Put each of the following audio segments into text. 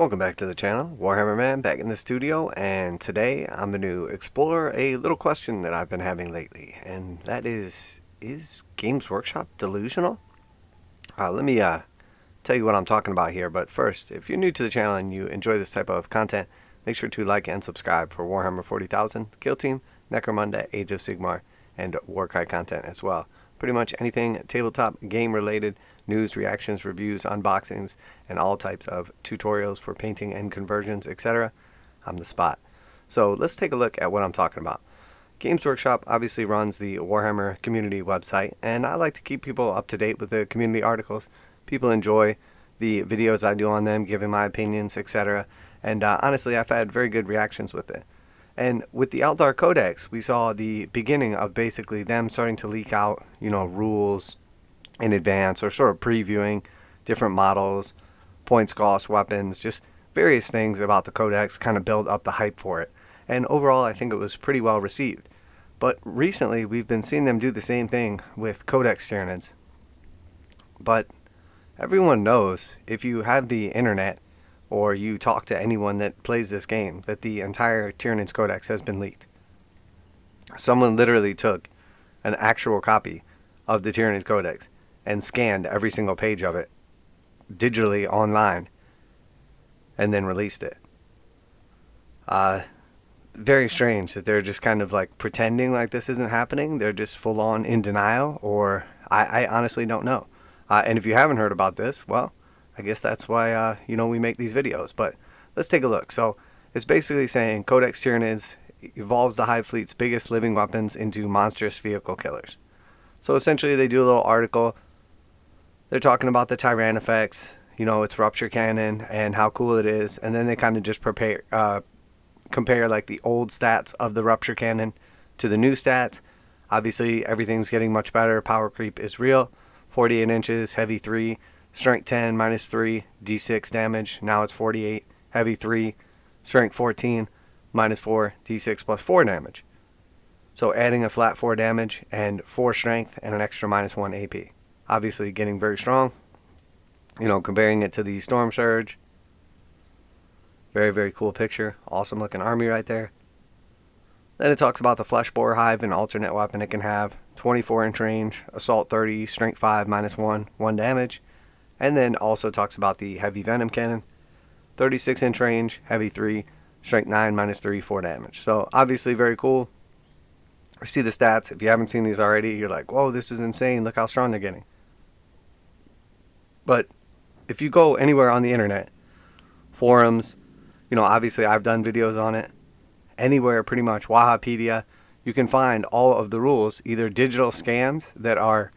Welcome back to the channel, Warhammer Man back in the studio, and today I'm going to explore a little question that I've been having lately, and that is Games Workshop delusional? Let me tell you what I'm talking about here, but first, if you're new to the channel and you enjoy this type of content, make sure to like and subscribe for Warhammer 40,000, Kill Team, Necromunda, Age of Sigmar, and warcry content as well. Pretty much anything tabletop game related, news, reactions, reviews, unboxings, and all types of tutorials for painting and conversions, etc. I'm the spot. So let's take a look at what I'm talking about. Games Workshop obviously runs the Warhammer community website, and I like to keep people up to date with the community articles. People enjoy the videos I do on them, giving my opinions, etc. And honestly, I've had very good reactions with it. And with the Tyranids Codex, we saw the beginning of basically them starting to leak out, rules in advance, or sort of previewing different models, points cost, weapons, just various things about the Codex, kind of build up the hype for it. And overall, I think it was pretty well received. But recently, we've been seeing them do the same thing with Codex Tyranids. But everyone knows, if you have the internet, or you talk to anyone that plays this game, that the entire Tyranids Codex has been leaked. Someone literally took an actual copy of the Tyranids Codex and scanned every single page of it digitally online and then released it. Very strange that they're just kind of like pretending like this isn't happening. They're just full on in denial, or I honestly don't know. And if you haven't heard about this, well, I guess that's why, we make these videos. But let's take a look. So it's basically saying Codex Tyranids evolves the Hive Fleet's biggest living weapons into monstrous vehicle killers. So essentially they do a little article. They're talking about the Tyranid effects, its rupture cannon and how cool it is. And then they kind of just compare like the old stats of the rupture cannon to the new stats. Obviously everything's getting much better. Power creep is real. 48 inches, heavy 3. Strength 10, minus 3, d6 damage. Now it's 48. Heavy 3. Strength 14, minus 4, d6 plus 4 damage. So adding a flat 4 damage and 4 strength and an extra minus 1 AP. Obviously getting very strong. Comparing it to the Storm Surge. Very, very cool picture. Awesome looking army right there. Then it talks about the Flesh Boar Hive, an alternate weapon it can have. 24-inch range, Assault 30, Strength 5, minus 1, 1 damage. And then also talks about the Heavy Venom Cannon. 36-inch range, Heavy 3, Strength 9, minus 3, 4 damage. So obviously very cool. See the stats. If you haven't seen these already, you're like, whoa, this is insane. Look how strong they're getting. But if you go anywhere on the internet, forums, obviously I've done videos on it. Anywhere pretty much, Wahapedia, you can find all of the rules, either digital scans that are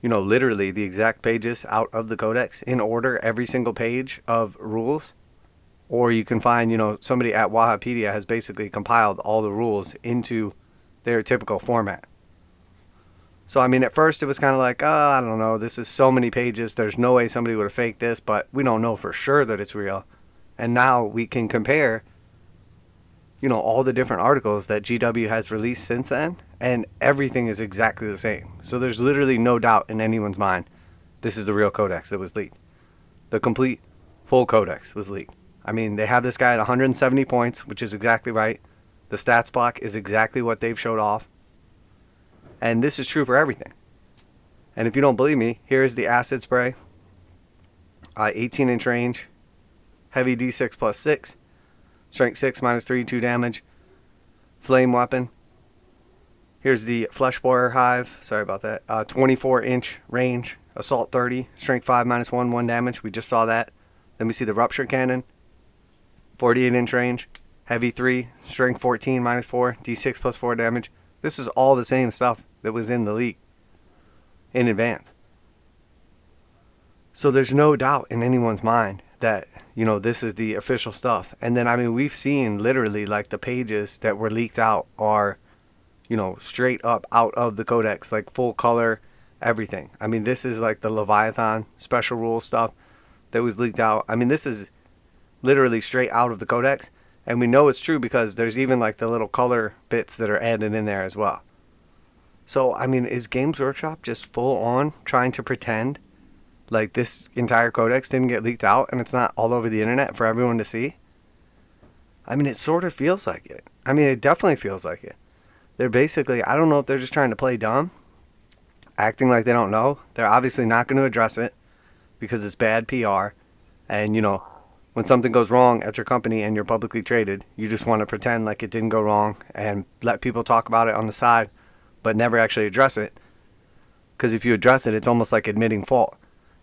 literally the exact pages out of the codex in order, every single page of rules. Or you can find, somebody at Wahapedia has basically compiled all the rules into their typical format. So, at first it was kind of like, I don't know, this is so many pages. There's no way somebody would have faked this, but we don't know for sure that it's real. And now we can compare all the different articles that GW has released since then, and everything is exactly the same. So there's literally no doubt in anyone's mind this is the real codex that was leaked. The complete, full codex was leaked. They have this guy at 170 points, which is exactly right. The stats block is exactly what they've showed off. And this is true for everything. And if you don't believe me, here's the acid spray. 18-inch range, heavy d6 plus 6. Strength 6, minus 3, 2 damage. Flame weapon. Here's the Flesh Boar Hive. Sorry about that. 24-inch range. Assault 30. Strength 5, minus 1, 1 damage. We just saw that. Then we see the Rupture Cannon. 48-inch range. Heavy 3. Strength 14, minus 4. D6 plus 4 damage. This is all the same stuff that was in the leak in advance. So there's no doubt in anyone's mind that this is the official stuff. And then we've seen literally like the pages that were leaked out are straight up out of the codex, like full color, everything. This is like the Leviathan special rule stuff that was leaked out. This is literally straight out of the codex, and we know it's true because there's even like the little color bits that are added in there as well. So is Games Workshop just full on trying to pretend like this entire codex didn't get leaked out and it's not all over the internet for everyone to see? I mean, it sort of feels like it. I mean, it definitely feels like it. They're basically, I don't know if they're just trying to play dumb, acting like they don't know. They're obviously not going to address it because it's bad PR. And, you know, when something goes wrong at your company and you're publicly traded, you just want to pretend like it didn't go wrong and let people talk about it on the side, but never actually address it. Because if you address it, it's almost like admitting fault.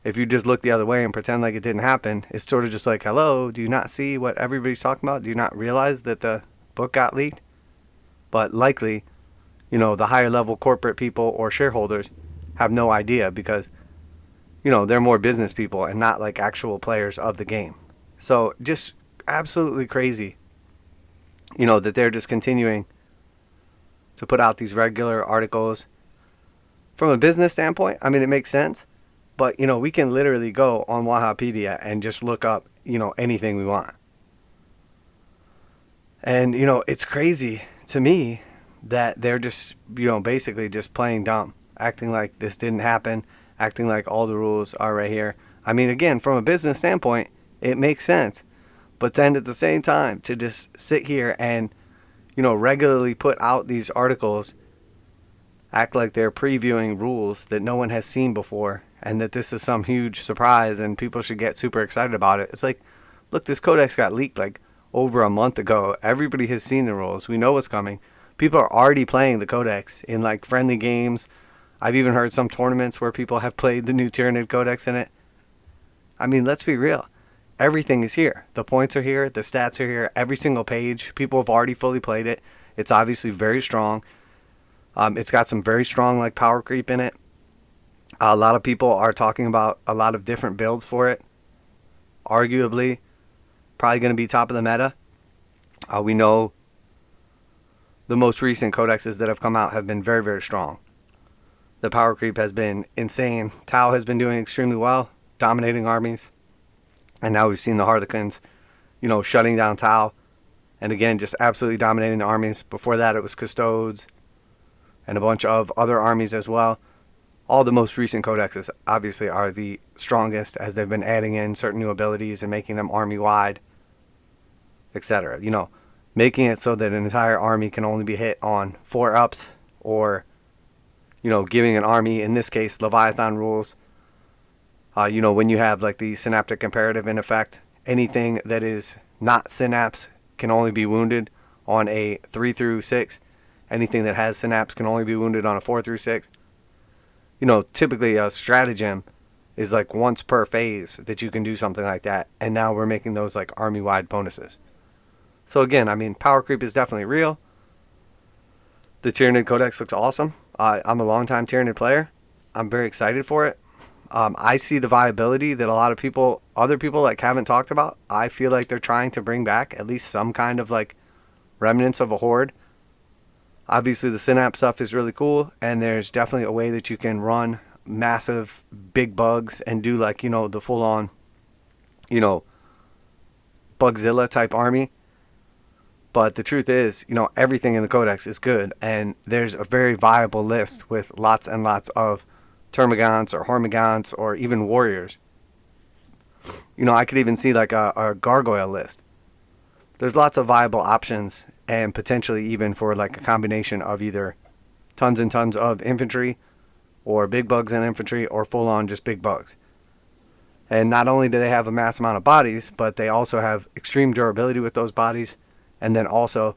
If you just look the other way and pretend like it didn't happen, it's sort of just like, hello, do you not see what everybody's talking about? Do you not realize that the book got leaked? But likely, you know, the higher level corporate people or shareholders have no idea because, you know, they're more business people and not like actual players of the game. So just absolutely crazy, you know, that they're just continuing to put out these regular articles. From a business standpoint, I mean, it makes sense. But, you know, we can literally go on Wahapedia and just look up, you know, anything we want. And, you know, it's crazy to me that they're just, you know, basically just playing dumb, acting like this didn't happen, acting like all the rules are right here. I mean, again, from a business standpoint, it makes sense. But then at the same time, to just sit here and, you know, regularly put out these articles, act like they're previewing rules that no one has seen before, and that this is some huge surprise and people should get super excited about it. It's like, look, this codex got leaked like over a month ago. Everybody has seen the rules. We know what's coming. People are already playing the codex in like friendly games. I've even heard some tournaments where people have played the new Tyranid Codex in it. I mean, let's be real. Everything is here. The points are here. The stats are here. Every single page. People have already fully played it. It's obviously very strong. It's got some very strong like power creep in it. A lot of people are talking about a lot of different builds for it. Arguably, probably going to be top of the meta. We know the most recent codexes that have come out have been very, very strong. The power creep has been insane. Tau has been doing extremely well, dominating armies. And now we've seen the harlequins, you know, shutting down Tau. And again, just absolutely dominating the armies. Before that, it was custodes and a bunch of other armies as well. All the most recent codexes obviously are the strongest as they've been adding in certain new abilities and making them army-wide, etc. You know, making it so that an entire army can only be hit on 4-ups, or, you know, giving an army, in this case, Leviathan rules. You know, when you have like the synaptic imperative in effect, anything that is not synapse can only be wounded on a 3-6. Anything that has synapse can only be wounded on a 4-6. You know, typically a stratagem is like once per phase that you can do something like that. And now we're making those like army-wide bonuses. So again, I mean, power creep is definitely real. The Tyranid Codex looks awesome. I'm a longtime Tyranid player. I'm very excited for it. I see the viability that a lot of people, other people like haven't talked about. I feel like they're trying to bring back at least some kind of like remnants of a horde. Obviously, the synapse stuff is really cool, and there's definitely a way that you can run massive big bugs and do like, you know, the full-on, you know, Bugzilla type army. But the truth is, you know, everything in the codex is good, and there's a very viable list with lots and lots of termagants or hormagaunts or even warriors. You know, I could even see like a gargoyle list. There's lots of viable options, and potentially even for like a combination of either tons and tons of infantry or big bugs and infantry, or full on just big bugs. And not only do they have a mass amount of bodies, but they also have extreme durability with those bodies, and then also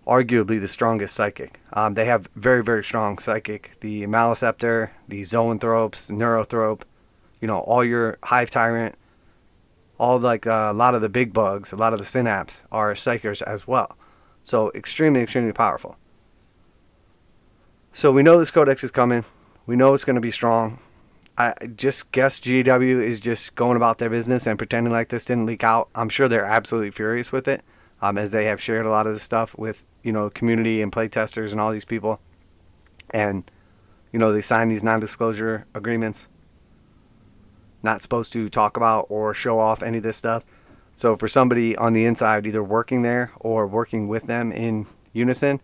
arguably the strongest psychic. They have very, very strong psychic. The Maliceptor, the Zoanthropes, Neurothrope, you know, all your Hive Tyrant, all like a lot of the big bugs, a lot of the synapse are psychers as well. So extremely, extremely powerful. So we know this codex is coming. We know it's going to be strong. I just guess GW is just going about their business and pretending like this didn't leak out. I'm sure they're absolutely furious with it, as they have shared a lot of the stuff with, you know, community and playtesters and all these people. And, you know, they signed these non-disclosure agreements, not supposed to talk about or show off any of this stuff. So for somebody on the inside, either working there or working with them in unison,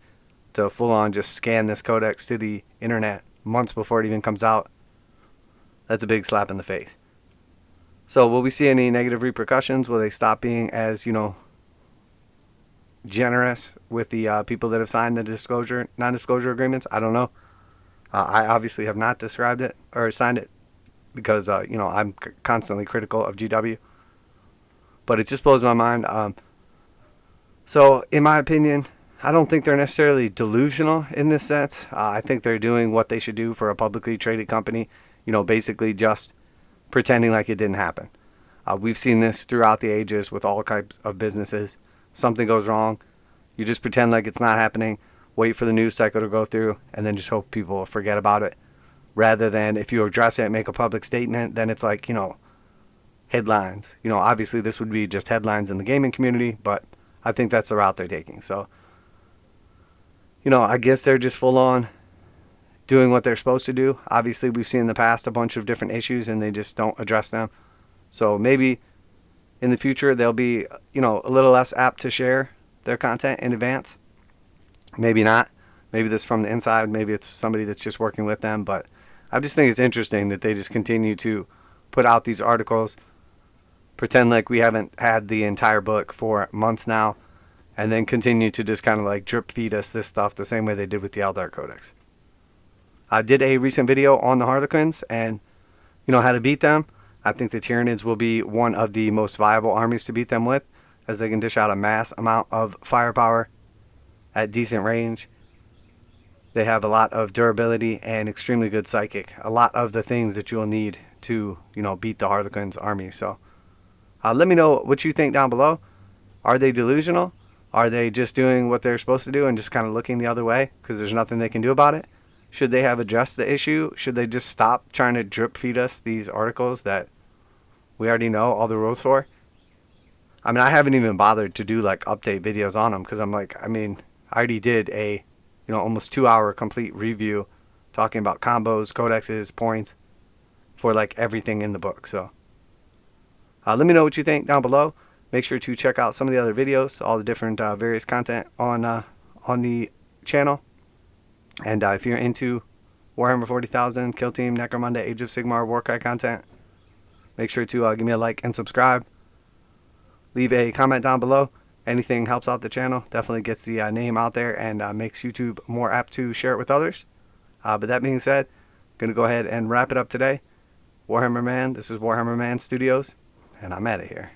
to full on just scan this codex to the internet months before it even comes out, that's a big slap in the face. So will we see any negative repercussions? Will they stop being as, generous with the people that have signed the non-disclosure agreements? I don't know. I obviously have not described it or signed it because, I'm constantly critical of GW. But it just blows my mind. So in my opinion, I don't think they're necessarily delusional in this sense. I think they're doing what they should do for a publicly traded company, basically just pretending like it didn't happen. We've seen this throughout the ages with all types of businesses. Something goes wrong, you just pretend like it's not happening, wait for the news cycle to go through, and then just hope people forget about it. Rather than if you address it, make a public statement, then it's like, headlines. Obviously this would be just headlines in the gaming community, but I think that's the route they're taking. So, I guess they're just full on doing what they're supposed to do. Obviously, we've seen in the past a bunch of different issues and they just don't address them. So maybe in the future they'll be, a little less apt to share their content in advance. Maybe not. Maybe this from the inside. Maybe it's somebody that's just working with them. But I just think it's interesting that they just continue to put out these articles, pretend like we haven't had the entire book for months now, and then continue to just kind of like drip feed us this stuff the same way they did with the Eldar Codex. I did a recent video on the harlequins and, how to beat them. I think the Tyranids will be one of the most viable armies to beat them with, as they can dish out a mass amount of firepower at decent range. They have a lot of durability and extremely good psychic. A lot of the things that you'll need to, beat the harlequins army. So let me know what you think down below. Are they delusional? Are they just doing what they're supposed to do and just kind of looking the other way because there's nothing they can do about it? Should they have addressed the issue? Should they just stop trying to drip feed us these articles that we already know all the rules for? I mean, I haven't even bothered to do like update videos on them because I already did a, almost 2-hour complete review talking about combos, codexes, points for like everything in the book. So let me know what you think down below. Make sure to check out some of the other videos, all the different various content on the channel. And if you're into Warhammer 40,000, Kill Team, Necromunda, Age of Sigmar, warcry content, make sure to give me a like and subscribe. Leave a comment down below. Anything helps out the channel, definitely gets the name out there and makes YouTube more apt to share it with others. But that being said, I'm going to go ahead and wrap it up today. Warhammer Man, this is Warhammer Man Studios, and I'm out of here.